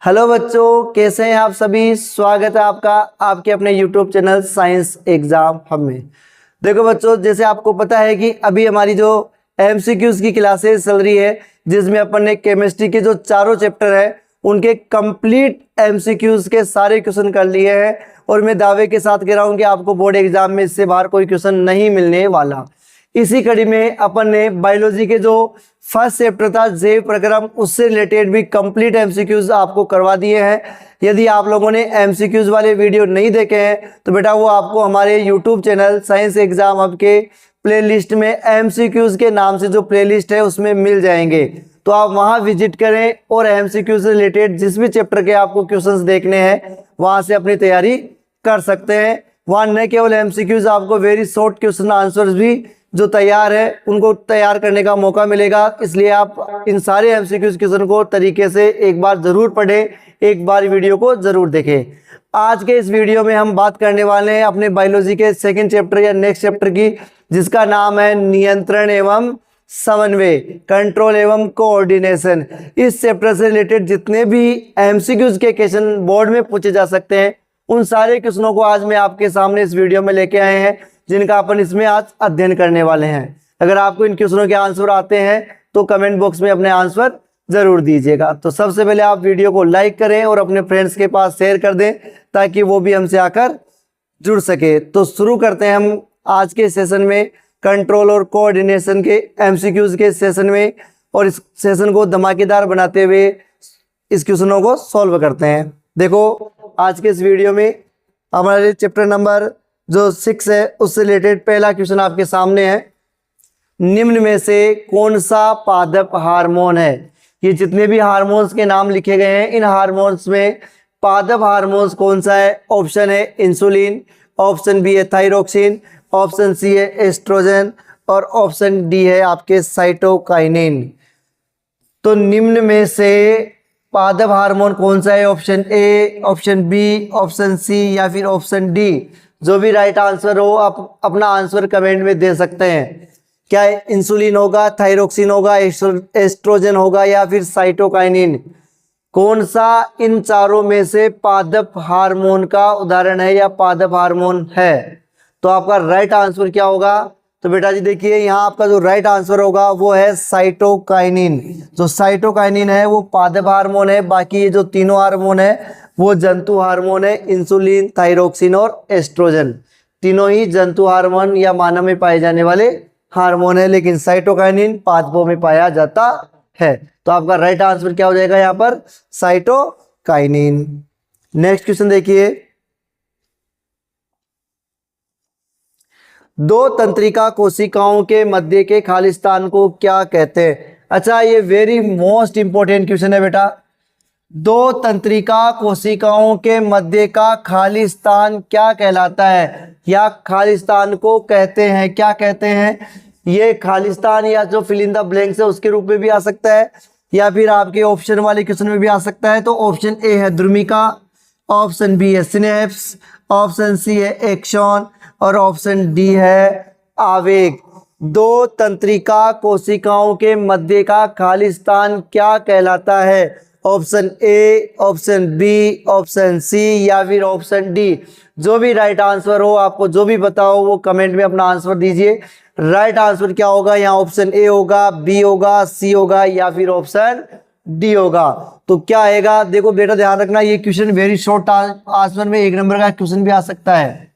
Hello बच्चों, कैसे हैं आप सभी। स्वागत है आपका आपके अपने YouTube channel science exam hub में। देखो बच्चों, जैसे आपको पता है कि अभी हमारी जो एमसीक्यूज की क्लासेस चल रही है, जिसमें अपन ने केमिस्ट्री के जो चारों चैप्टर है उनके कंप्लीट एमसीक्यूज के सारे क्वेश्चन कर लिए हैं। और मैं दावे के साथ कह रहा हूँ कि आपको बोर्ड एग्जाम में इससे बाहर कोई क्वेश्चन नहीं मिलने वाला। इसी कड़ी में अपन ने बायोलॉजी के जो फर्स्ट चैप्टर था जैव प्रक्रम, उससे रिलेटेड भी कंप्लीट एमसीक्यूज आपको करवा दिए हैं। यदि आप लोगों ने एमसीक्यूज वाले वीडियो नहीं देखे हैं तो बेटा वो आपको हमारे YouTube channel science exam hub के प्लेलिस्ट में एमसीक्यूज के नाम से जो प्लेलिस्ट है उसमें मिल जाएंगे। तो आप वहां विजिट करें और एमसीक्यूज से रिलेटेड जिस भी चैप्टर के आपको क्वेश्चंस देखने हैं वहां से अपनी तैयारी कर सकते हैं। वहां न केवल एमसीक्यूज, आपको वेरी शॉर्ट क्वेश्चन आंसर्स भी जो तैयार है उनको तैयार करने का मौका मिलेगा। इसलिए आप इन सारे एमसीक्यूज क्वेश्चन को तरीके से एक बार जरूर पढ़ें, एक बार वीडियो को जरूर देखें। आज के इस वीडियो में हम बात करने वाले हैं अपने बायोलॉजी के सेकंड चैप्टर या नेक्स्ट चैप्टर की, जिसका नाम है नियंत्रण एवं समन्वय, कंट्रोल एवं कोऑर्डिनेशन। इस चैप्टर से रिलेटेड जितने भी एमसीक्यूज के क्वेश्चन बोर्ड में पूछे जा सकते हैं उन सारे क्वेश्चनों को आज मैं आपके सामने इस वीडियो में लेके आए हैं, जिनका अपन इसमें आज अध्ययन करने वाले हैं। अगर आपको इन क्वेश्चनों के आंसर आते हैं तो कमेंट बॉक्स में अपने आंसर जरूर दीजिएगा। तो सबसे पहले आप वीडियो को लाइक करें और अपने फ्रेंड्स के पास शेयर कर दें ताकि वो भी हमसे आकर जुड़ सके। तो शुरू करते हैं हम आज के सेशन में कंट्रोल और कोऑर्डिनेशन के एमसीक्यूज के सेशन में, और इस सेशन को धमाकेदार बनाते हुए इस क्वेश्चनों को सॉल्व करते हैं। देखो, आज के इस वीडियो में हमारे चैप्टर नंबर जो 6 है उससे रिलेटेड पहला क्वेश्चन आपके सामने है। निम्न में से कौन सा पादप हार्मोन है। ये जितने भी हार्मोन्स के नाम लिखे गए हैं इन हार्मोन्स में पादप हार्मोन्स कौन सा है। ऑप्शन है इंसुलिन, ऑप्शन बी है थायरोक्सिन, ऑप्शन सी है एस्ट्रोजन और ऑप्शन डी है आपके साइटोकाइनिन। तो निम्न में से पादप हार्मोन कौन सा है। Option A, option B, option C या फिर ऑप्शन डी। जो भी राइट आंसर हो आप अपना आंसर कमेंट में दे सकते हैं। क्या इंसुलिन होगा, थायरोक्सिन होगा, एस्ट्रोजन होगा या फिर साइटोकाइनिन। कौन सा इन चारों में से पादप हार्मोन का उदाहरण है या पादप हार्मोन है। तो आपका राइट आंसर क्या होगा। तो बेटा जी देखिए, यहाँ आपका जो राइट आंसर होगा वो है साइटोकाइनिन। जो साइटोकाइनिन है वो पादप हार्मोन है, बाकी ये जो तीनों हार्मोन है वो जंतु हार्मोन है। इंसुलिन, थायरोक्सिन और एस्ट्रोजन तीनों ही जंतु हार्मोन या मानव में पाए जाने वाले हार्मोन है, लेकिन साइटोकाइनिन पादपों में पाया जाता है। तो आपका राइट आंसर क्या हो जाएगा यहाँ पर, साइटोकाइनिन। नेक्स्ट क्वेश्चन देखिए, दो तंत्रिका कोशिकाओं के मध्य के खाली स्थान को क्या कहते हैं। अच्छा, ये वेरी मोस्ट इंपॉर्टेंट क्वेश्चन है बेटा। दो तंत्रिका कोशिकाओं के मध्य का खाली स्थान क्या कहलाता है या खाली स्थान को कहते हैं, क्या कहते हैं। ये खाली स्थान या जो फिल इन द ब्लैंक्स है उसके रूप में भी आ सकता है या फिर आपके ऑप्शन वाले क्वेश्चन में भी आ सकता है। तो ऑप्शन ए है द्रुमिका, ऑप्शन बी है सिनेप्स, ऑप्शन सी है एक्सॉन और ऑप्शन डी है आवेग। दो तंत्रिका कोशिकाओं के मध्य का खाली स्थान क्या कहलाता है। Option A, option B, option C या फिर ऑप्शन डी। जो भी राइट आंसर हो, आपको जो भी बताओ वो कमेंट में अपना आंसर दीजिए। राइट आंसर क्या होगा, यहाँ ऑप्शन ए होगा, बी होगा, सी होगा या फिर ऑप्शन डी होगा। तो क्या आएगा, देखो बेटा ध्यान रखना, ये क्वेश्चन वेरी शॉर्ट आंसर में 1 नंबर का क्वेश्चन भी आ सकता है।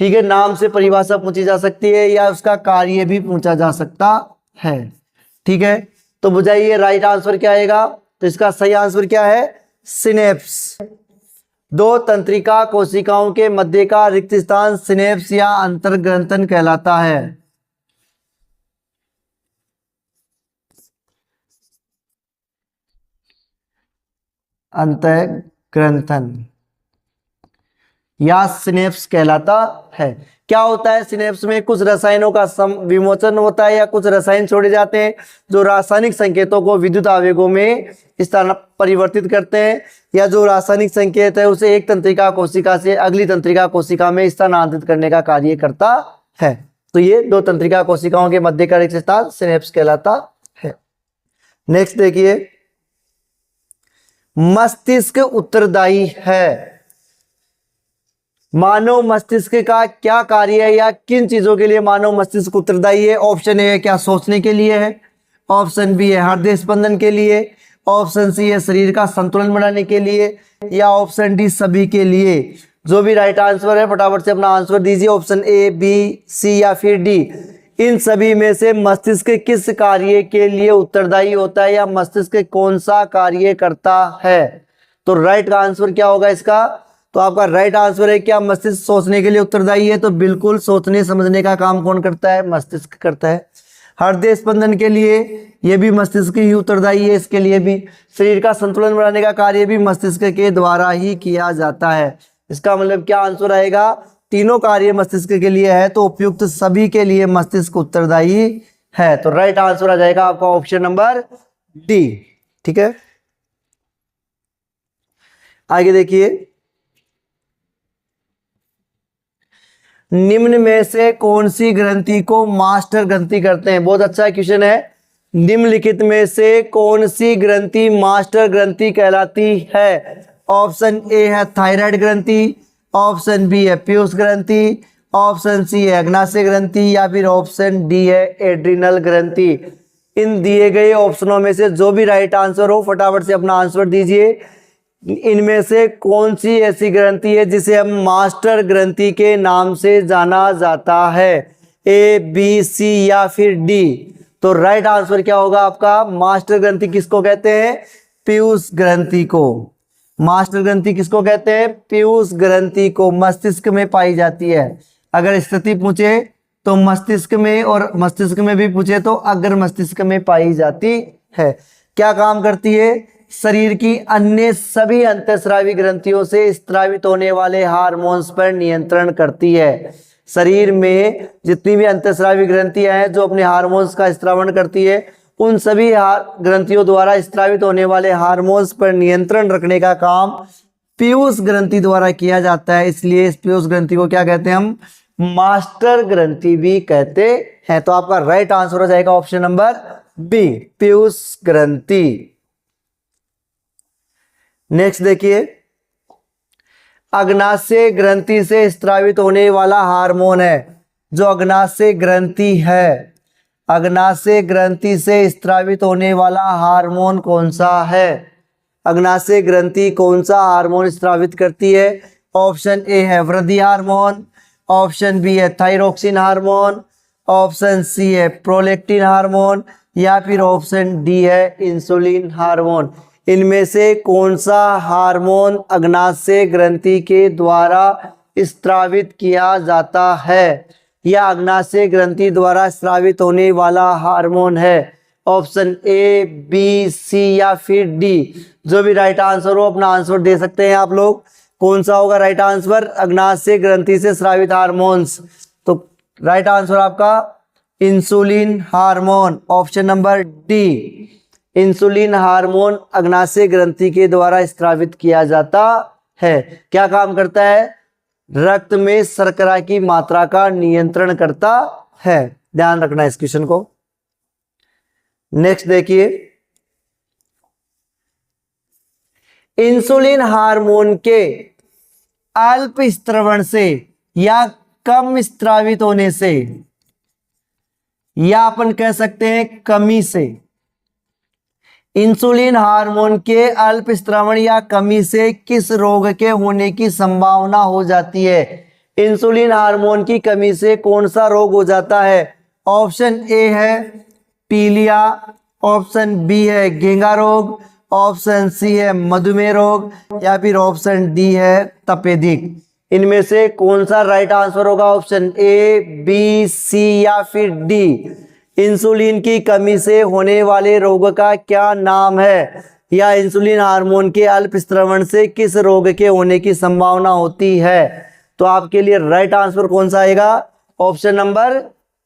ठीक है, नाम से परिभाषा पूछी जा सकती है या उसका कार्य भी पूछा जा सकता है। ठीक है, तो बुझाइए राइट आंसर क्या आएगा। तो इसका सही आंसर क्या है, सिनेप्स। दो तंत्रिका कोशिकाओं के मध्य का रिक्त स्थान सिनेप्स या अंतर्ग्रंथन कहलाता है। अंतर्ग्रंथन या सिनेप्स कहलाता है। क्या होता है सिनेप्स में, कुछ रसायनों का विमोचन होता है या कुछ रसायन छोड़े जाते हैं जो रासायनिक संकेतों को विद्युत आवेगों में स्थान परिवर्तित करते हैं, या जो रासायनिक संकेत है उसे एक तंत्रिका कोशिका से अगली तंत्रिका कोशिका में स्थानांतरित करने का कार्य करता है। तो ये दो तंत्रिका कोशिकाओं के मध्य का रिक्त स्थान सिनेप्स कहलाता है। नेक्स्ट देखिए, मस्तिष्क उत्तरदायी है? मानव मस्तिष्क का क्या कार्य है या किन चीजों के लिए मानव मस्तिष्क उत्तरदायी है? ऑप्शन ए है क्या सोचने के लिए है, ऑप्शन बी है हृदय स्पंदन के लिए, ऑप्शन सी है शरीर का संतुलन बनाने के लिए, या ऑप्शन डी सभी के लिए। जो भी राइट आंसर है फटाफट से अपना आंसर दीजिए, ऑप्शन ए, बी, सी या फिर डी। इन सभी में से मस्तिष्क किस कार्य के लिए उत्तरदायी होता है या मस्तिष्क कौन सा कार्य करता है? तो राइट आंसर क्या होगा इसका? तो आपका राइट आंसर है क्या मस्तिष्क सोचने के लिए उत्तरदायी है? तो बिल्कुल सोचने समझने का काम कौन करता है? मस्तिष्क करता है। हृदय स्पंदन के लिए ये भी मस्तिष्क ही उत्तरदायी है, इसके लिए भी। शरीर का संतुलन बनाने का कार्य भी मस्तिष्क के द्वारा ही किया जाता है। इसका मतलब क्या आंसर आएगा? तीनों कार्य मस्तिष्क के लिए है, तो उपयुक्त सभी के लिए मस्तिष्क उत्तरदायी है। तो राइट आंसर आ जाएगा आपका ऑप्शन नंबर डी। ठीक है, आगे देखिए, निम्न में से कौन सी ग्रंथि को मास्टर ग्रंथि करते हैं? बहुत अच्छा क्वेश्चन है। निम्नलिखित में से कौन सी ग्रंथि मास्टर ग्रंथि कहलाती है? ऑप्शन ए है थायराइड ग्रंथि, ऑप्शन बी है पीयूष ग्रंथि, ऑप्शन सी है अग्नाशय ग्रंथि, या फिर ऑप्शन डी है एड्रिनल ग्रंथि। इन दिए गए ऑप्शनों में से जो भी राइट आंसर हो फटाफट से अपना आंसर दीजिए। इनमें से कौन सी ऐसी ग्रंथि है जिसे हम मास्टर ग्रंथि के नाम से जाना जाता है? ए, बी, सी या फिर डी। तो राइट आंसर क्या होगा आपका? मास्टर ग्रंथि किसको कहते हैं? पीयूष ग्रंथि को। मास्टर ग्रंथि किसको कहते हैं? पीयूष ग्रंथि को। मस्तिष्क में पाई जाती है। अगर स्थिति पूछे तो मस्तिष्क में, और मस्तिष्क में भी पूछे तो अग्र मस्तिष्क में पाई जाती है। क्या काम करती है? शरीर की अन्य सभी अंतःस्रावी ग्रंथियों से स्त्रावित होने वाले हार्मोन्स पर नियंत्रण करती है। शरीर में जितनी भी अंतःस्रावी ग्रंथियां हैं जो अपने हार्मोन्स का स्त्रावण करती है, उन सभी ग्रंथियों द्वारा स्त्रावित होने वाले हार्मोन्स पर नियंत्रण रखने का काम पीयूष ग्रंथि द्वारा किया जाता है। इसलिए इस पीयूष ग्रंथि को क्या कहते हैं? हम मास्टर ग्रंथि भी कहते हैं। तो आपका राइट आंसर हो जाएगा ऑप्शन नंबर बी, पीयूष ग्रंथि। नेक्स्ट देखिए, अग्नाशय ग्रंथि से स्त्रावित होने वाला हार्मोन है। जो अग्नाशय ग्रंथि है, अग्नाशय ग्रंथि से स्त्रावित होने वाला हार्मोन कौन सा है? अग्नाशय ग्रंथि कौन सा हार्मोन स्त्रावित करती है? ऑप्शन ए है वृद्धि हार्मोन, ऑप्शन बी है थायरोक्सिन हार्मोन, ऑप्शन सी है प्रोलैक्टिन हार्मोन, या फिर ऑप्शन डी है इंसुलिन हार्मोन। इनमें से कौन सा हार्मोन अग्नाशय ग्रंथि के द्वारा स्त्रावित किया जाता है या अग्नाशय ग्रंथि द्वारा स्रावित होने वाला हार्मोन है? ऑप्शन ए, बी, सी या फिर डी। जो भी राइट आंसर हो अपना आंसर दे सकते हैं आप लोग। कौन सा होगा राइट आंसर? अग्नाशय ग्रंथि से स्रावित हार्मोन्स। तो राइट आंसर आपका insulin hormone, option number D. Insulin hormone अग्नाशय ग्रंथि के द्वारा स्रावित किया जाता है। क्या काम करता है? रक्त में शर्करा की मात्रा का नियंत्रण करता है। ध्यान रखना इस क्वेश्चन को। नेक्स्ट देखिए, इंसुलिन हार्मोन के अल्प स्त्रवण से या कम स्त्रावित होने से, या अपन कह सकते हैं कमी से, इंसुलिन हार्मोन के अल्प स्त्रावण या कमी से किस रोग के होने की संभावना हो जाती है? इंसुलिन हार्मोन की कमी से कौन सा रोग हो जाता है? ऑप्शन ए है पीलिया, ऑप्शन बी है घेंगा रोग, ऑप्शन सी है मधुमेह रोग, या फिर ऑप्शन डी है तपेदिक। इनमें से कौन सा राइट आंसर होगा? ऑप्शन ए, बी, सी या फिर डी। इंसुलिन की कमी से होने वाले रोग का क्या नाम है, या इंसुलिन हार्मोन के अल्प स्त्रवण से किस रोग के होने की संभावना होती है? तो आपके लिए राइट आंसर कौन सा आएगा? ऑप्शन नंबर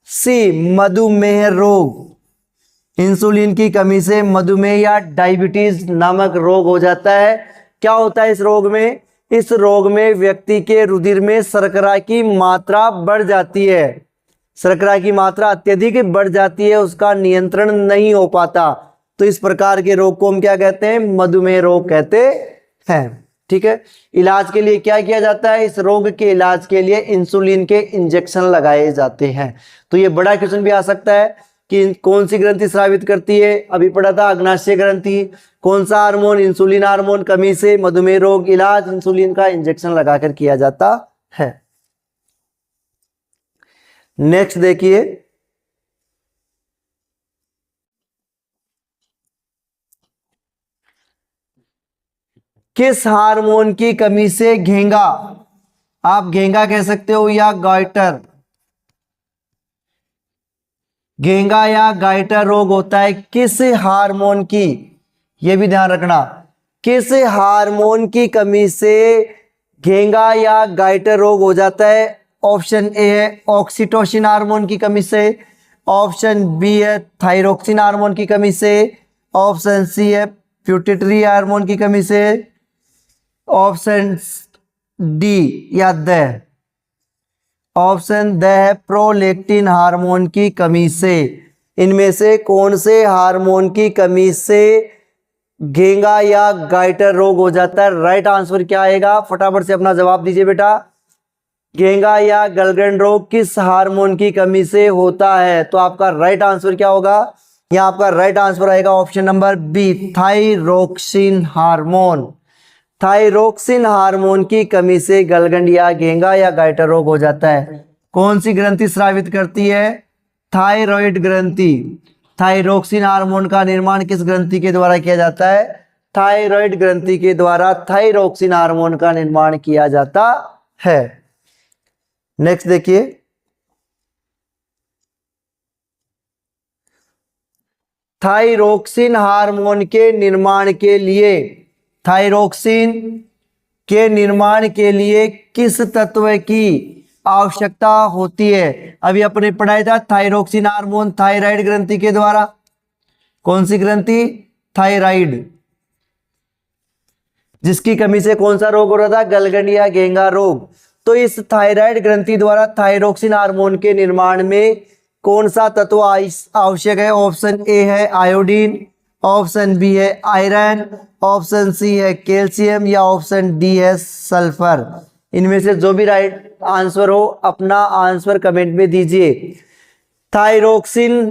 सी, मधुमेह रोग। इंसुलिन की कमी से मधुमेह या डायबिटीज नामक रोग हो जाता है। क्या होता है इस रोग में? इस रोग में व्यक्ति के रुधिर में शर्करा की मात्रा बढ़ जाती है। शर्करा की मात्रा अत्यधिक बढ़ जाती है, उसका नियंत्रण नहीं हो पाता। तो इस प्रकार के रोग को हम क्या कहते हैं? मधुमेह रोग कहते हैं। ठीक है, इलाज के लिए क्या किया जाता है? इस रोग के इलाज के लिए इंसुलिन के इंजेक्शन लगाए जाते हैं। तो ये बड़ा क्वेश्चन भी आ सकता है कि कौन सी ग्रंथि स्रावित करती है? अभी पढ़ा था अग्नाशय ग्रंथि। कौन सा हार्मोन? इंसुलिन हार्मोन कमी से मधुमेह रोग इलाज इंसुलिन का इंजेक्शन लगाकर किया जाता है। नेक्स्ट देखिए, किस हार्मोन की कमी से घेंगा, आप घेंगा कह सकते हो या गाइटर, घेंगा या गाइटर रोग होता है? किस हार्मोन की, यह भी ध्यान रखना, किस हार्मोन की कमी से घेंगा या गाइटर रोग हो जाता है? ऑप्शन ए है ऑक्सीटोसिन हार्मोन की कमी से, ऑप्शन बी है थायरोक्सिन हार्मोन की कमी से, ऑप्शन सी है प्यूटिटरी हार्मोन की कमी से, ऑप्शन डी या द, ऑप्शन द है प्रोलैक्टिन हार्मोन की कमी से। इनमें से कौन से हार्मोन की कमी से घेंगा या गाइटर रोग हो जाता है? राइट आंसर क्या आएगा? फटाफट से अपना जवाब दीजिए बेटा। घेंगा या गलगंड रोग किस हार्मोन की कमी से होता है? तो आपका राइट आंसर क्या होगा? यहाँ आपका राइट आंसर आएगा option number B, thyroxine hormone. Thyroxine hormone की कमी से गलगंड या घेंगा या गाइटर रोग हो जाता है। कौन सी ग्रंथि स्रावित करती है? थायराइड ग्रंथि। थायरोक्सिन हार्मोन का निर्माण किस ग्रंथि के द्वारा किया जाता है? थायराइड ग्रंथि के द्वारा थायरोक्सिन हार्मोन का निर्माण किया जाता है। नेक्स्ट देखिए, थायरोक्सिन हार्मोन के निर्माण के लिए, थायरोक्सिन के निर्माण के लिए किस तत्व की आवश्यकता होती है? अभी अपने पढ़ाया था थायरोक्सिन हार्मोन थायराइड ग्रंथि के द्वारा। कौन सी ग्रंथि? थायराइड, जिसकी कमी से कौन सा रोग हो रहा था? गलगंड या घेंगा रोग। तो इस थायराइड ग्रंथि द्वारा थायरोक्सिन हार्मोन के निर्माण में कौन सा तत्व आवश्यक है? ऑप्शन ए है आयोडीन, ऑप्शन बी है आयरन, ऑप्शन सी है कैल्शियम या ऑप्शन डी है सल्फर। इनमें से जो भी राइट आंसर हो अपना आंसर कमेंट में दीजिए। थायरोक्सिन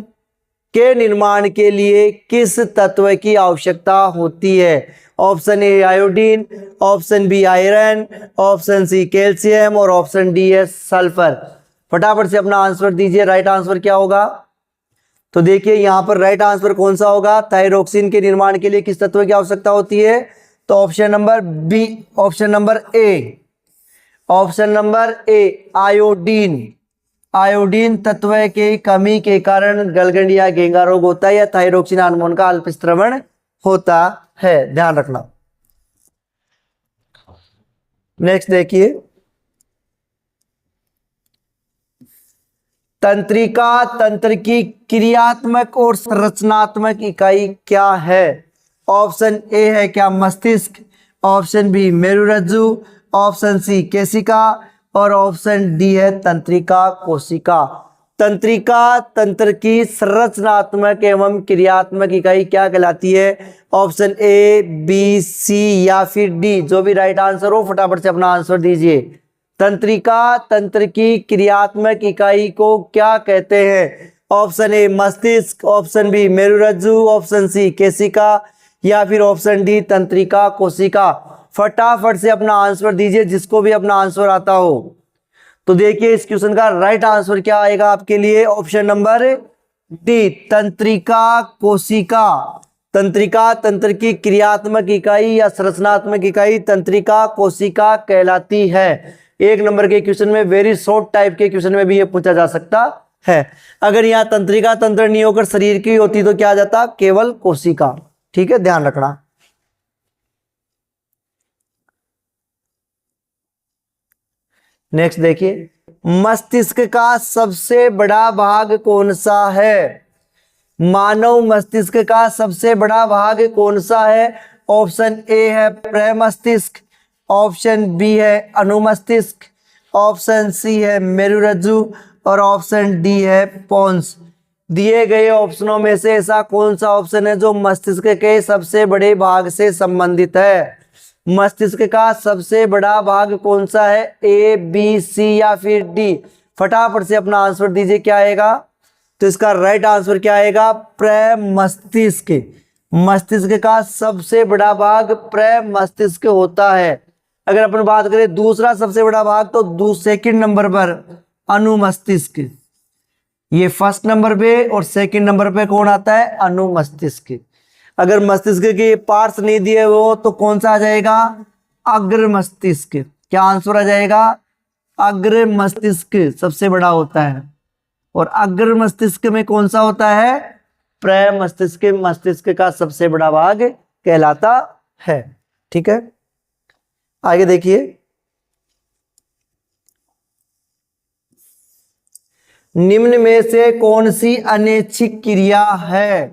के निर्माण के लिए किस तत्व की आवश्यकता होती है? Option A iodine, option B iron, option C calcium और ऑप्शन डी है सल्फर। फटाफट से अपना आंसर दीजिए, राइट आंसर क्या होगा? तो देखिए यहां पर राइट आंसर कौन सा होगा? थायरोक्सिन के निर्माण के लिए किस तत्व की आवश्यकता होती है? तो option number B, option number A, option number A iodine. Iodine तत्व के कमी के कारण गलगंड या घेंगा रोग होता है या थायरोक्सिन हार्मोन का अल्पस्त्रवण होता है, ध्यान रखना। नेक्स्ट देखिए, तंत्रिका तंत्र की क्रियात्मक और संरचनात्मक इकाई क्या है? ऑप्शन ए है क्या मस्तिष्क, ऑप्शन बी मेरुरज्जु, ऑप्शन सी केशिका और ऑप्शन डी है तंत्रिका कोशिका। तंत्रिका तंत्र की संरचनात्मक एवं क्रियात्मक इकाई क्या कहलाती है? ऑप्शन ए, बी, सी या फिर डी। जो भी राइट आंसर हो फटाफट से अपना आंसर दीजिए। तंत्रिका तंत्र की क्रियात्मक इकाई को क्या कहते हैं? ऑप्शन ए मस्तिष्क, ऑप्शन बी मेरुरज्जु, ऑप्शन सी केशिका या फिर ऑप्शन डी तंत्रिका कोशिका। फटाफट से अपना आंसर दीजिए जिसको भी अपना आंसर आता हो। तो देखिए इस क्वेश्चन का राइट आंसर क्या आएगा आपके लिए? ऑप्शन नंबर डी तंत्रिका कोशिका। तंत्रिका तंत्र की क्रियात्मक इकाई या संरचनात्मक इकाई तंत्रिका कोशिका कहलाती है। एक नंबर के क्वेश्चन में वेरी शॉर्ट टाइप के क्वेश्चन में भी ये पूछा जा सकता है। अगर यहाँ तंत्रिका तंत्र नहीं होकर शरीर की होती तो क्या आ जाता? केवल कोशिका। ठीक है, ध्यान रखना। नेक्स्ट देखिए, मस्तिष्क का सबसे बड़ा भाग कौन सा है? मानव मस्तिष्क का सबसे बड़ा भाग कौन सा है? ऑप्शन ए है प्रमस्तिष्क, ऑप्शन बी है अनुमस्तिष्क, ऑप्शन सी है मेरुरज्जु और ऑप्शन डी है पोन्स। दिए गए ऑप्शनों में से ऐसा कौन सा ऑप्शन है जो मस्तिष्क के सबसे बड़े भाग से संबंधित है? मस्तिष्क का सबसे बड़ा भाग कौन सा है? ए, बी, सी या फिर डी? फटाफट से अपना आंसर दीजिए, क्या आएगा? तो इसका राइट आंसर क्या आएगा? प्रमस्तिष्क। मस्तिष्क का सबसे बड़ा भाग प्रमस्तिष्क होता है। अगर अपन बात करें दूसरा सबसे बड़ा भाग, तो सेकंड नंबर पर अनुमस्तिष्क। ये फर्स्ट नंबर पे और सेकंड नंबर पे कौन आता है? अनुमस्तिष्क। अगर मस्तिष्क के पार्ट्स नहीं दिए हो तो कौन सा आ जाएगा? अग्र मस्तिष्क। क्या आंसर आ जाएगा? अग्र मस्तिष्क सबसे बड़ा होता है। और अग्र मस्तिष्क में कौन सा होता है? प्रमस्तिष्क मस्तिष्क का सबसे बड़ा भाग कहलाता है। ठीक है, आगे देखिए। निम्न में से कौन सी अनैच्छिक क्रिया है?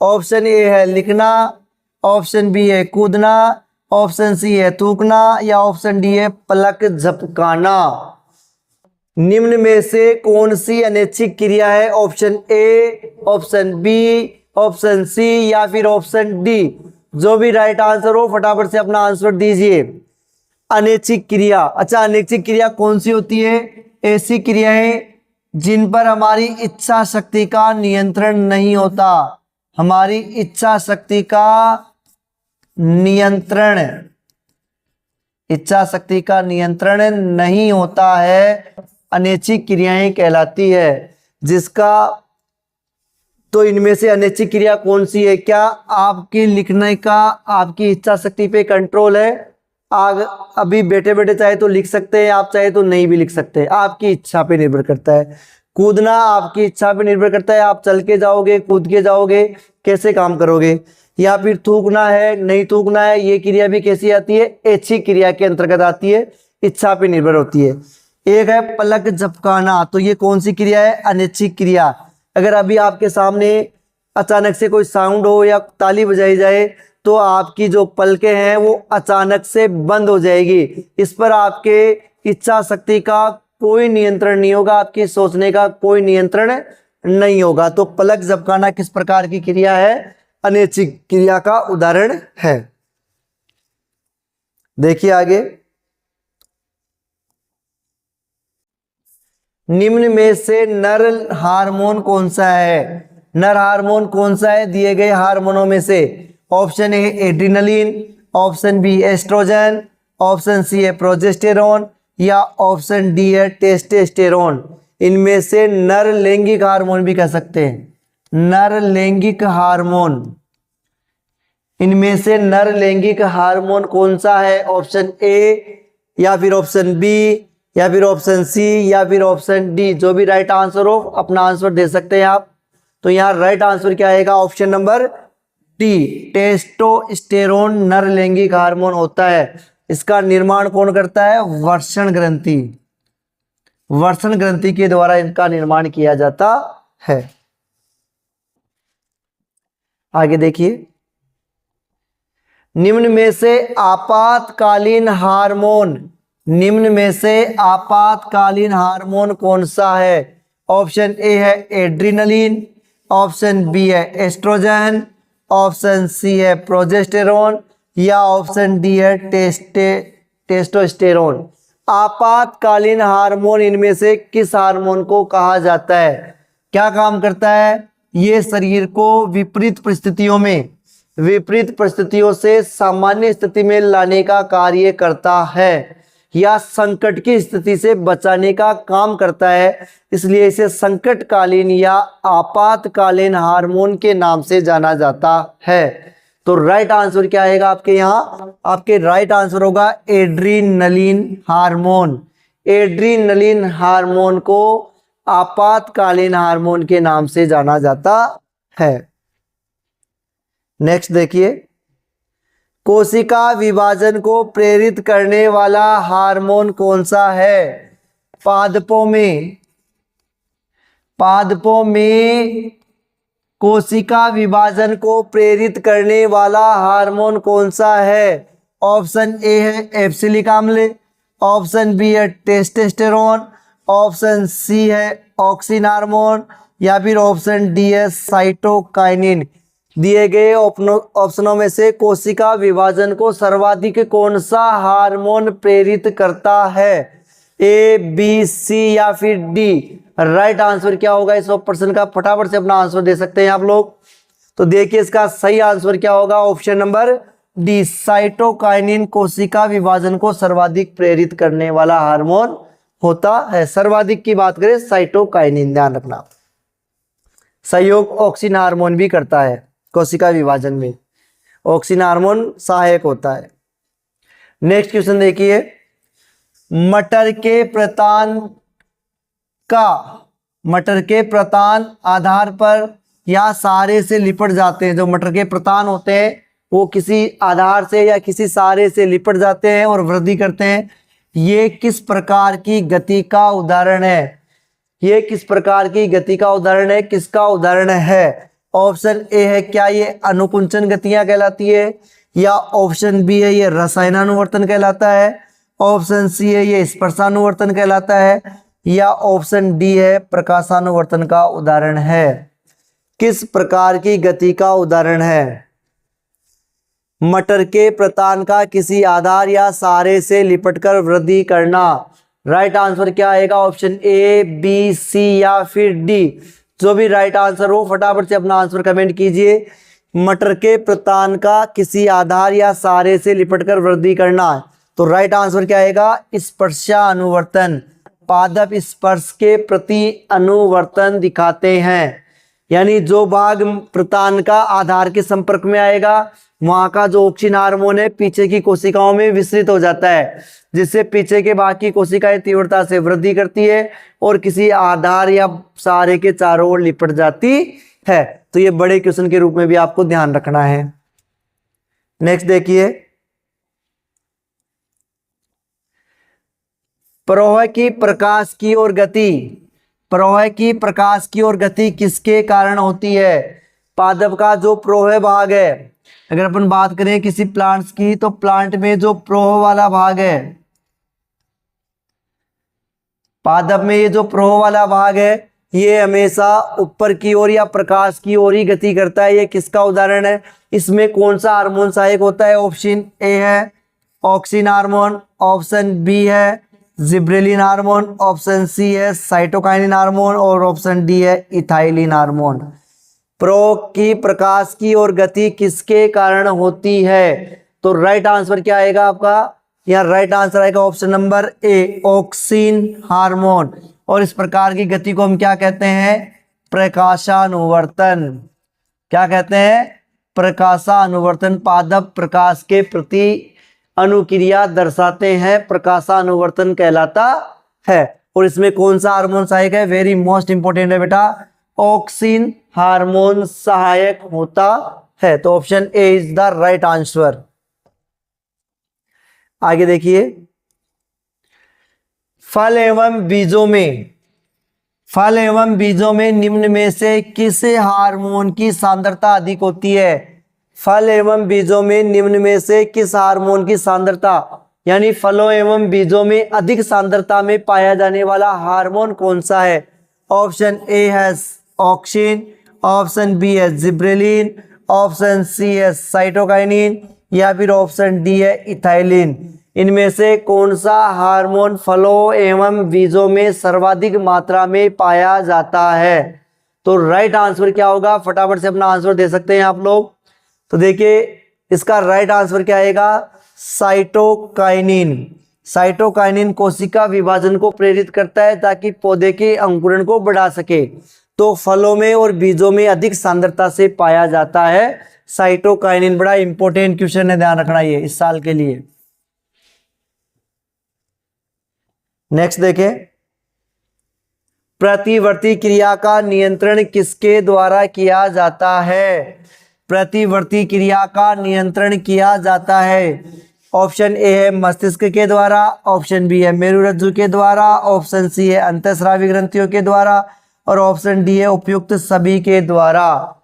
ऑप्शन ए है लिखना, ऑप्शन बी है कूदना, ऑप्शन सी है थूकना या ऑप्शन डी है पलक झपकाना। निम्न में से कौन सी अनैच्छिक क्रिया है? Option A, option B, option C या फिर ऑप्शन डी? जो भी राइट आंसर हो फटाफट से अपना आंसर दीजिए। अनैच्छिक क्रिया, अच्छा अनैच्छिक क्रिया कौन सी होती है? ऐसी क्रियाएं जिन पर हमारी इच्छा शक्ति का नियंत्रण नहीं होता। हमारी इच्छा शक्ति का नियंत्रण, इच्छा शक्ति का नियंत्रण नहीं होता है, अनैच्छिक क्रियाएं कहलाती है। जिसका, तो इनमें से अनैच्छिक क्रिया कौन सी है? क्या आपके लिखने का आपकी इच्छा शक्ति पे कंट्रोल है? अभी बैठे बैठे चाहे तो लिख सकते हैं आप, चाहे तो नहीं भी लिख सकते, आपकी इच्छा पे निर्भर करता है। कूदना आपकी इच्छा पे निर्भर करता है, आप चल के जाओगे, कूद के जाओगे, कैसे काम करोगे। या फिर थूकना है, नहीं थूकना है, ये क्रिया भी कैसी आती है? ऐच्छिक क्रिया के अंतर्गत आती है, इच्छा पे निर्भर होती है। एक है पलक झपकाना, तो ये कौन सी क्रिया है? अनैच्छिक क्रिया। अगर अभी आपके सामने अचानक से कोई साउंड हो या ताली बजाई जाए तो आपकी जो पलकें हैं वो अचानक से बंद हो जाएगी। इस पर आपके इच्छा शक्ति का कोई नियंत्रण नहीं होगा, आपके सोचने का कोई नियंत्रण नहीं होगा। तो पलक झपकाना किस प्रकार की क्रिया है? अनैच्छिक क्रिया का उदाहरण है। देखिए आगे। निम्न में से नर हार्मोन कौन सा है? नर हार्मोन कौन सा है दिए गए हार्मोनों में से? Option A adrenaline, option B oestrogen, option C है प्रोजेस्टेरोन या ऑप्शन डी है टेस्टोस्टेरोन। इनमें से नर लैंगिक हार्मोन भी कह सकते हैं। नर लैंगिक हार्मोन, इनमें से नर लैंगिक हार्मोन कौन सा है? ऑप्शन ए या फिर ऑप्शन बी या फिर ऑप्शन सी या फिर ऑप्शन डी? जो भी राइट आंसर हो अपना आंसर दे सकते हैं आप। तो यहाँ राइट आंसर क्या आएगा? ऑप्शन नंबर डी, टेस्टोस्टेरोन नर लैंगिक हार्मोन होता है। इसका निर्माण कौन करता है? वृषण ग्रंथि। वृषण ग्रंथि के द्वारा इनका निर्माण किया जाता है। आगे देखिए। निम्न में से आपातकालीन हार्मोन, निम्न में से आपातकालीन हार्मोन कौन सा है? ऑप्शन ए है एड्रिनलिन, ऑप्शन बी है एस्ट्रोजन, ऑप्शन सी है प्रोजेस्टेरोन या ऑप्शन डी है टेस्टोस्टेरोन। आपातकालीन हार्मोन इनमें से किस हार्मोन को कहा जाता है? क्या काम करता है? ये शरीर को विपरीत परिस्थितियों से सामान्य स्थिति में लाने का कार्य करता है या संकट की स्थिति से बचाने का काम करता है। इसलिए इसे संकटकालीन या आपातकालीन हार्मोन के नाम से जाना जाता है। तो राइट आंसर क्या आएगा आपके यहाँ? आपके राइट आंसर होगा एड्रीनलिन हार्मोन। एड्रीनलिन हार्मोन को आपातकालीन हार्मोन के नाम से जाना जाता है। नेक्स्ट देखिए। कोशिका विभाजन को प्रेरित करने वाला हार्मोन कौन सा है? पादपों में कोशिका विभाजन को प्रेरित करने वाला हार्मोन कौन सा है? ऑप्शन ए है एब्सिलिक अम्ल, ऑप्शन बी है टेस्टोस्टेरोन, ऑप्शन सी है ऑक्सिन हार्मोन या फिर ऑप्शन डी है साइटोकाइनिन। दिए गए ऑप्शनों में से कोशिका विभाजन को सर्वाधिक कौन सा हार्मोन प्रेरित करता है? ए, बी, सी या फिर डी। राइट आंसर क्या होगा इस प्रश्न का? फटाफट से अपना आंसर दे सकते हैं आप लोग। तो देखिए इसका सही आंसर क्या होगा? ऑप्शन नंबर डी, साइटोकाइनिन कोशिका विभाजन को सर्वाधिक प्रेरित करने वाला हार्मोन होता है। सर्वाधिक की बात करें साइटोकाइनिन, ध्यान रखना। सहयोग ऑक्सिन हार्मोन भी करता है कोशिका विभाजन में, ऑक्सिन हार्मोन सहायक होता है। नेक्स्ट क्वेश्चन देखिए, मटर के प्रतान आधार पर या सारे से लिपट जाते हैं। जो मटर के प्रतान होते हैं वो किसी आधार से या किसी सारे से लिपट जाते हैं और वृद्धि करते हैं। ये किस प्रकार की गति का उदाहरण है? ये किस प्रकार की गति का उदाहरण है? किसका उदाहरण है? ऑप्शन ए है, क्या ये अनुकुंचन गतियां कहलाती है? या ऑप्शन बी है, ये रसायनानुवर्तन कहलाता है? ऑप्शन सी है, ये स्पर्शानुवर्तन कहलाता है? या ऑप्शन डी है, प्रकाशानुवर्तन का उदाहरण है? किस प्रकार की गति का उदाहरण है? मटर के प्रतान का किसी आधार या सारे से लिपटकर वृद्धि करना। राइट आंसर क्या आएगा? ऑप्शन ए, बी, सी या फिर डी। जो भी राइट आंसर हो फटाफट से अपना आंसर कमेंट कीजिए। मटर के प्रतान का किसी आधार या सारे से लिपटकर वृद्धि करना। तो राइट आंसर क्या आएगा? स्पर्शानुवर्तन। पादप स्पर्श के प्रति अनुवर्तन दिखाते हैं, यानी जो भाग प्रतान का आधार के संपर्क में आएगा वहां का जो ऑक्सिन हार्मोन है पीछे की कोशिकाओं में विस्तृत हो जाता है, जिससे पीछे के बाकी कोशिकाएं तीव्रता से वृद्धि करती है और किसी आधार या सारे के चारों ओर लिपट जाती है। तो ये बड़े क्वेश्चन के रूप में भी आपको ध्यान रखना है। नेक्स्ट देखिए, प्रवाह की प्रकाश की ओर गति किसके कारण होती है? पादप का जो प्रवाह भाग है, अगर अपन बात करें किसी प्लांट्स की, तो प्लांट में जो प्रवाह वाला भाग है, पादप में ये जो प्रवाह वाला भाग है ये हमेशा ऊपर की ओर या प्रकाश की ओर ही गति करता है। ये किसका उदाहरण है? इसमें कौन सा हार्मोन सहायक होता है? ऑप्शन ए है ऑक्सिन हार्मोन, ऑप्शन बी है जिब्रेलिन हार्मोन, ऑप्शन सी है साइटोकाइनिन हार्मोन और ऑप्शन डी है इथाइलिन हार्मोन। प्रवाह की प्रकाश की ओर गति किसके कारण होती है? तो राइट आंसर क्या आएगा आपका? यहाँ राइट आंसर आएगा ऑप्शन नंबर ए, ऑक्सिन हार्मोन। और इस प्रकार की गति को हम क्या कहते हैं? प्रकाशानुवर्तन। क्या कहते हैं? प्रकाशानुवर्तन। पादप प्रकाश के प्रति अनुक्रिया दर्शाते हैं, प्रकाशानुवर्तन कहलाता है। और इसमें कौन सा हार्मोन सहायक है? वेरी मोस्ट इंपोर्टेंट है बेटा, ऑक्सिन हार्मोन सहायक होता है। तो option A is the right answer. आगे देखिए, फल एवं बीजों में निम्न में से किस हार्मोन की सांद्रता अधिक होती है? फल एवं बीजों में निम्न में से किस हार्मोन की सांद्रता, यानी फलों एवं बीजों में अधिक सांद्रता में पाया जाने वाला हार्मोन कौन सा है? ऑप्शन ए है ऑक्सिन, ऑप्शन बी है जिब्रेलिन, ऑप्शन सी है साइटोकाइनिन या फिर ऑप्शन डी है इथाइलिन। इनमें से कौन सा हार्मोन फलों एवं बीजों में सर्वाधिक मात्रा में पाया जाता है? तो राइट आंसर क्या होगा? फटाफट से अपना आंसर दे सकते हैं आप लोग। तो देखिए इसका राइट आंसर क्या आएगा? साइटोकाइनिन। साइटोकाइनिन कोशिका विभाजन को प्रेरित करता है ताकि पौधे के अंकुरण को बढ़ा सके। तो फलों में और बीजों में अधिक सांद्रता से पाया जाता है साइटोकाइनिन। बड़ा इंपॉर्टेंट क्वेश्चन है, ध्यान रखना ये इस साल के लिए। नेक्स्ट देखें, प्रतिवर्ती क्रिया का नियंत्रण किसके द्वारा किया जाता है? प्रतिवर्ती क्रिया का नियंत्रण किया जाता है। ऑप्शन ए है मस्तिष्क के द्वारा, ऑप्शन बी है मेरुरज्जु के द्वारा, ऑप्शन सी है अंतःस्रावी ग्रंथियों के द्वारा और ऑप्शन डी है उपयुक्त सभी के द्वारा।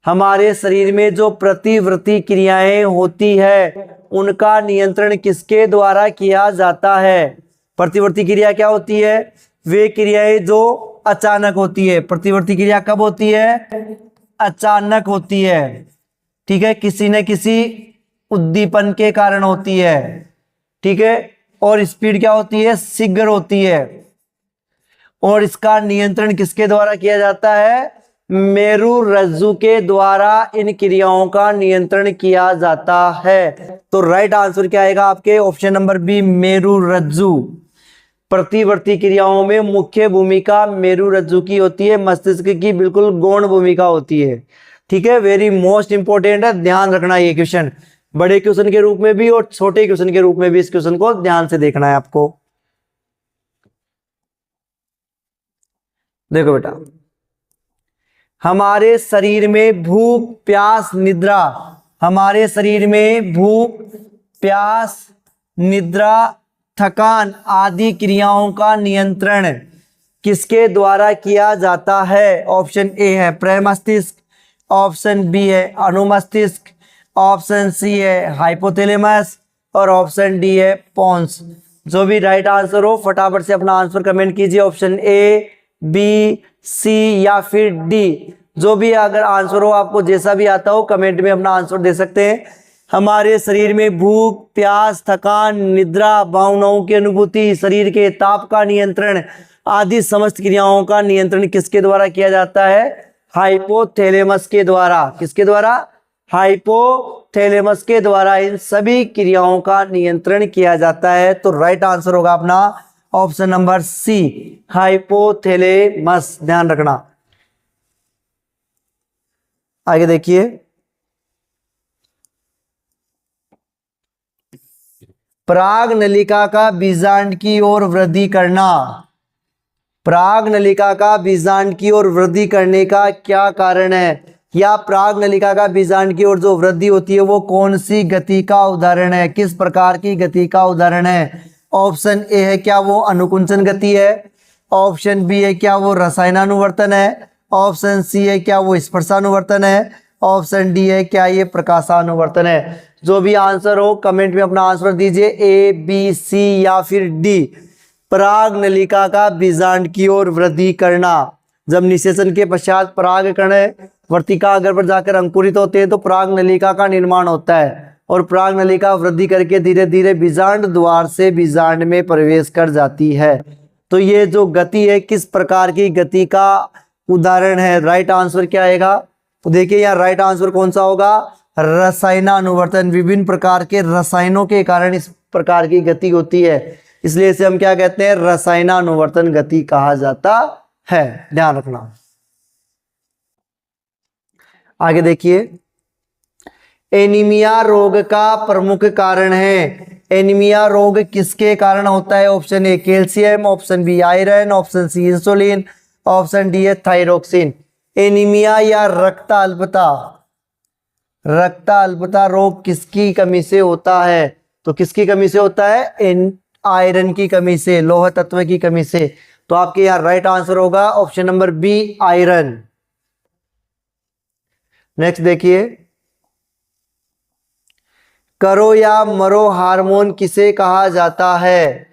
हमारे शरीर में जो प्रतिवर्ती क्रियाएं होती है उनका नियंत्रण किसके द्वारा किया जाता है? प्रतिवर्ती क्रिया क्या होती है? वे क्रियाएं जो अचानक होती है। प्रतिवर्ती क्रिया कब होती है? अचानक होती है। ठीक है, किसी न किसी उद्दीपन के कारण होती है। ठीक है, और स्पीड क्या होती है? शीघ्र होती है। और इसका नियंत्रण किसके द्वारा किया जाता है? मेरु रज्जु के द्वारा इन क्रियाओं का नियंत्रण किया जाता है। तो राइट आंसर क्या आएगा आपके? ऑप्शन नंबर बी, मेरु रज्जु। प्रतिवर्ती क्रियाओं में मुख्य भूमिका मेरु रज्जु की होती है, मस्तिष्क की बिल्कुल गौण भूमिका होती है। ठीक है, वेरी मोस्ट इंपॉर्टेंट है, ध्यान रखना ये क्वेश्चन, बड़े क्वेश्चन के रूप में भी और छोटे क्वेश्चन के रूप में भी इस क्वेश्चन को ध्यान से देखना है आपको। देखो बेटा, हमारे शरीर में भूख, प्यास, निद्रा, हमारे शरीर में भूख, प्यास, निद्रा, थकान आदि क्रियाओं का नियंत्रण किसके द्वारा किया जाता है? ऑप्शन ए है प्रमस्तिष्क, ऑप्शन बी है अनुमस्तिष्क, ऑप्शन सी है हाइपोथैलेमस और ऑप्शन डी है पोन्स। जो भी राइट आंसर हो फटाफट से अपना आंसर कमेंट कीजिए, ऑप्शन ए, बी, सी या फिर डी। जो भी अगर आंसर हो, आपको जैसा भी आता हो कमेंट में अपना आंसर दे सकते हैं। हमारे शरीर में भूख, प्यास, थकान, निद्रा, भावनाओं की अनुभूति, शरीर के ताप का नियंत्रण आदि समस्त क्रियाओं का नियंत्रण किसके द्वारा किया जाता है? हाइपोथैलेमस के द्वारा। किसके द्वारा? हाइपोथैलेमस के द्वारा इन सभी क्रियाओं का नियंत्रण किया जाता है। तो राइट आंसर होगा अपना ऑप्शन नंबर सी, हाइपोथैलेमस। ध्यान रखना। आगे देखिए, पराग नलिका का बीजांड की ओर वृद्धि करना, पराग नलिका का बीजांड की ओर वृद्धि करने का क्या कारण है? या पराग नलिका का बीजांड की ओर जो वृद्धि होती है वो कौन सी गति का उदाहरण है? किस प्रकार की गति का उदाहरण है? ऑप्शन ए है क्या वो अनुकुंचन गति है, ऑप्शन बी है क्या वो रसायनानुवर्तन है, ऑप्शन सी है क्या वो स्पर्शानुवर्तन है, ऑप्शन डी है क्या ये प्रकाशानुवर्तन है। जो भी आंसर हो कमेंट में अपना आंसर दीजिए, ए, बी, सी या फिर डी। पराग नलिका का बीजांड की ओर वृद्धि करना, जब निषेचन के पश्चात पराग कण वर्तिका अगर पर जाकर अंकुरित होते हैं तो पराग नलिका का निर्माण होता है और पराग नलिका वृद्धि करके धीरे धीरे बीजांड द्वार से बीजांड में प्रवेश कर जाती है। तो ये जो गति है किस प्रकार की गति का उदाहरण है? राइट आंसर क्या आएगा? तो देखिए यहाँ राइट आंसर कौन सा होगा? रसायनानुवर्तन। विभिन्न प्रकार के रसायनों के कारण इस प्रकार की गति होती है, इसलिए इसे हम क्या कहते हैं? रसायनानुवर्तन गति कहा जाता है। ध्यान रखना। आगे देखिए, एनीमिया रोग का प्रमुख कारण है। एनीमिया रोग किसके कारण होता है? Option A calcium, option B iron, option C insulin, option D है थायरोक्सिन। एनीमिया या रक्त अल्पता, रक्त अल्पता रोग किसकी कमी से होता है? तो किसकी कमी से होता है? आयरन की कमी से, लौह तत्व की कमी से। तो आपके यहाँ राइट आंसर होगा option number B, iron. Next देखिए, करो या मरो हार्मोन किसे कहा जाता है?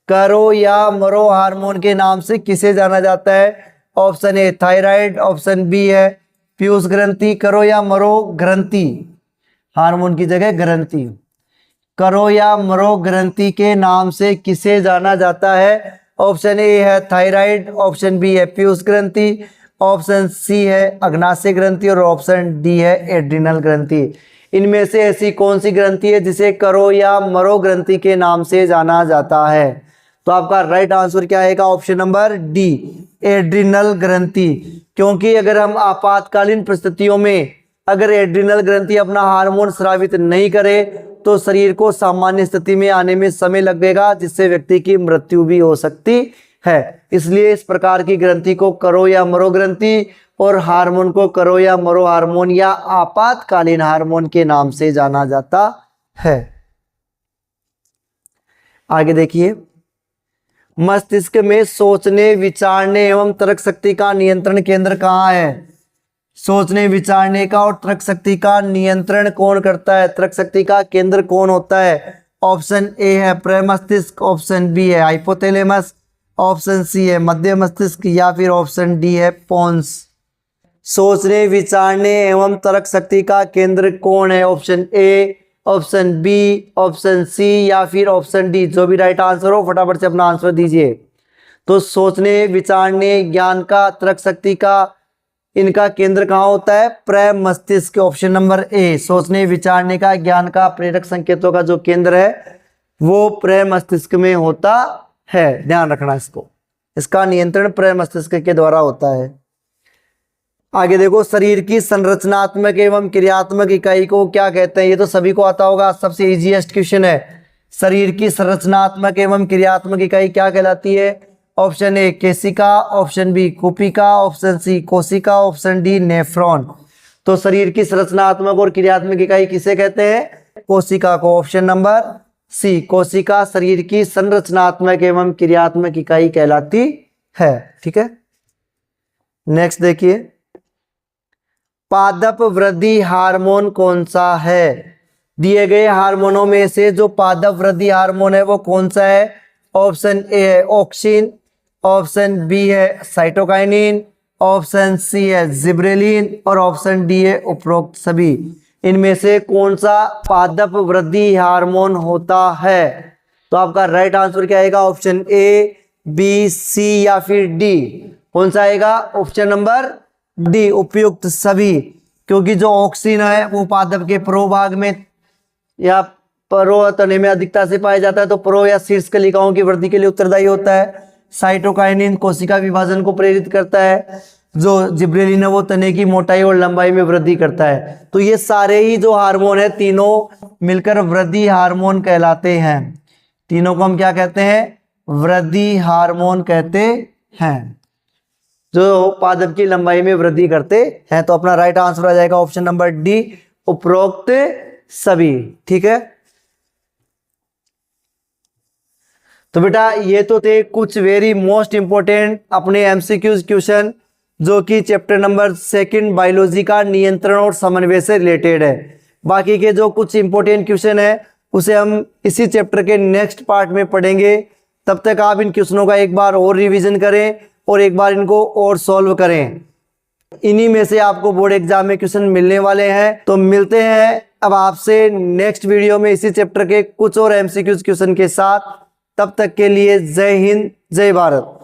करो या मरो हार्मोन के नाम से किसे जाना जाता है? Option A thyroid, option B है पीयूष ग्रंथि, करो या मरो ग्रंथि, हार्मोन की जगह ग्रंथि। करो या मरो ग्रंथि के नाम से किसे जाना जाता है? ऑप्शन ए है थायराइड, ऑप्शन बी है पीयूष ग्रंथि, ऑप्शन सी है अग्नाशय ग्रंथि और ऑप्शन डी है एड्रिनल ग्रंथि। इनमें से ऐसी कौन सी ग्रंथि है जिसे करो या मरो ग्रंथि के नाम से जाना जाता है? तो आपका राइट आंसर क्या आएगा? ऑप्शन नंबर डी, एड्रिनल ग्रंथि। क्योंकि अगर हम आपातकालीन परिस्थितियों में अगर एड्रिनल ग्रंथि अपना हार्मोन स्रावित नहीं करे तो शरीर को सामान्य स्थिति में आने में समय लगेगा, जिससे व्यक्ति की मृत्यु भी हो सकती है। इसलिए इस प्रकार की ग्रंथि को करो या मरो ग्रंथि और हार्मोन को करो या मरो हार्मोन या आपातकालीन हार्मोन के नाम से जाना जाता है। आगे देखिए, मस्तिष्क में सोचने, विचारने एवं तर्क शक्ति का नियंत्रण केंद्र कहाँ है? सोचने, विचारने का और तर्क शक्ति का नियंत्रण कौन करता है? तर्क शक्ति का केंद्र कौन होता है? ऑप्शन ए है प्रमस्तिष्क, ऑप्शन बी है हाइपोथैलेमस, ऑप्शन सी है मध्य मस्तिष्क या फिर ऑप्शन डी है पोन्स। सोचने विचारने एवं तर्क शक्ति का केंद्र कौन है? Option A, option B, option C या फिर ऑप्शन डी। जो भी राइट आंसर हो फटाफट से अपना आंसर दीजिए। तो सोचने विचारने ज्ञान का तर्क शक्ति का इनका केंद्र कहाँ होता है? प्रेम मस्तिष्क। ऑप्शन नंबर ए, सोचने विचारने का ज्ञान का प्रेरक संकेतों का जो केंद्र है वो प्रेम मस्तिष्क में होता है। ध्यान रखना इसको, इसका नियंत्रण प्रेम मस्तिष्क के द्वारा होता है। आगे देखो, शरीर की संरचनात्मक एवं क्रियात्मक इकाई को क्या कहते हैं? ये तो सभी को आता होगा, सबसे इजीएस्ट क्वेश्चन है। शरीर की संरचनात्मक एवं क्रियात्मक इकाई क्या कहलाती है? ऑप्शन ए केशिका, ऑप्शन बी कुपिका, ऑप्शन सी कोशिका, ऑप्शन डी नेफ्रॉन। तो शरीर की संरचनात्मक और क्रियात्मक इकाई किसे कहते हैं? कोशिका को। ऑप्शन नंबर सी कोशिका शरीर की संरचनात्मक एवं क्रियात्मक इकाई कहलाती है। ठीक है, नेक्स्ट देखिए, पादप वृद्धि हार्मोन कौन सा है? दिए गए हार्मोनों में से जो पादप वृद्धि हार्मोन है वो कौन सा है? ऑप्शन ए है ऑक्सिन, ऑप्शन बी है साइटोकाइनिन, ऑप्शन सी है जिब्रेलिन और ऑप्शन डी है उपरोक्त सभी। इनमें से कौन सा पादप वृद्धि हार्मोन होता है? तो आपका राइट आंसर क्या आएगा? ऑप्शन ए, बी, सी या फिर डी। कौन सा आएगा? ऑप्शन नंबर डी, उपयुक्त सभी। क्योंकि जो ऑक्सिन है वो पादप के प्रोभाग में या परो तने में अधिकता से पाया जाता है, तो प्रो या शीर्ष कलिकाओं की वृद्धि के लिए उत्तरदायी होता है। साइटोकाइनिन कोशिका विभाजन को प्रेरित करता है। जो जिब्रेलिन है वो तने की मोटाई और लंबाई में वृद्धि करता है। तो ये सारे ही जो हार्मोन है तीनों मिलकर वृद्धि हार्मोन कहलाते हैं। तीनों को हम क्या कहते हैं? वृद्धि हार्मोन कहते हैं, जो पादप की लंबाई में वृद्धि करते हैं। तो अपना राइट आंसर आ जाएगा ऑप्शन नंबर डी, उपरोक्त सभी। ठीक है, तो बेटा ये तो थे कुछ वेरी मोस्ट इंपोर्टेंट अपने एमसीक्यूज क्वेश्चन जो कि चैप्टर नंबर 2 बायोलॉजी का नियंत्रण और समन्वय से रिलेटेड है। बाकी के जो कुछ इंपोर्टेंट क्वेश्चन है उसे हम इसी चैप्टर के नेक्स्ट पार्ट में पढ़ेंगे। तब तक आप इन क्वेश्चनों का एक बार और रिवीजन करें और एक बार इनको और सॉल्व करें। इन्हीं में से आपको बोर्ड एग्जाम में क्वेश्चन मिलने वाले हैं। तो मिलते हैं अब आपसे नेक्स्ट वीडियो में इसी चैप्टर के कुछ और एमसीक्यूज क्वेश्चन के साथ। तब तक के लिए जय हिंद, जय भारत।